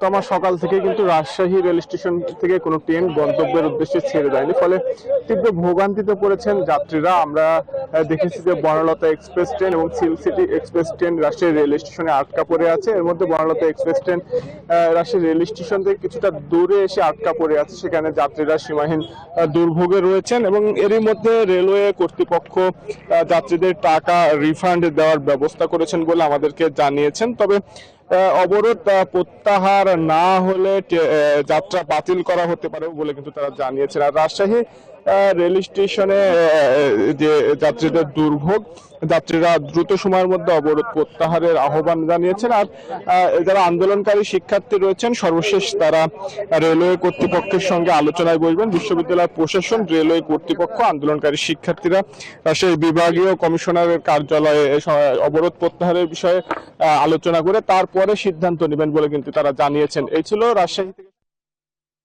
তোমার সকাল থেকে কিন্তু রাজশাহী রেল স্টেশন থেকে কোনো ট্রেন গন্তব্যের উদ্দেশ্যে ছেড়ে যায়নি, ফলে তীব্র ভোগান্তিতে পড়েছেন যাত্রীরা। আমরা দেখেছি যে বনলতা এক্সপ্রেস ট্রেন এবং silk city express train Rajshahi rail স্টেশনে আটকা পড়ে আছে। এর মধ্যে Banalata express train Rajshahi rail station থেকে কিছুটা দূরে এসে আটকা পড়ে আছে, সেখানে যাত্রীরা সীমাহীন দুর্ভোগে রয়েছেন এবং এরই মধ্যে রেলওয়ে কর্তৃপক্ষ যাত্রীদের টাকা রিফান্ড দেওয়ার ব্যবস্থা করেছেন বলে আমাদেরকে জানিয়েছেন। তবে অবরোধ প্রত্যাহার না হলে যাত্রা বাতিল করা হতে পারে বলে কিন্তু তারা জানিয়েছেন। আর রাজশাহী রেল স্টেশনে যে যাত্রীদের দুর্ভোগ, যাত্রীরা দ্রুত সময়ের মধ্যে অবরোধ প্রত্যাহারের আহ্বান জানিয়েছেন। আর যারা আন্দোলনকারী শিক্ষার্থী রয়েছেন সর্বশেষ তারা রেলওয়ে কর্তৃপক্ষের সঙ্গে আলোচনায় বসবেন। বিশ্ববিদ্যালয় প্রশাসন, রেলওয়ে কর্তৃপক্ষ, আন্দোলনকারী শিক্ষার্থীরা সেই বিভাগীয় কমিশনারের কার্যালয়ে অবরোধ প্রত্যাহারের বিষয়ে আলোচনা করে তারপরে সিদ্ধান্ত নেবেন বলে কিন্তু তারা জানিয়েছেন। এই ছিল রাজশাহী থেকে।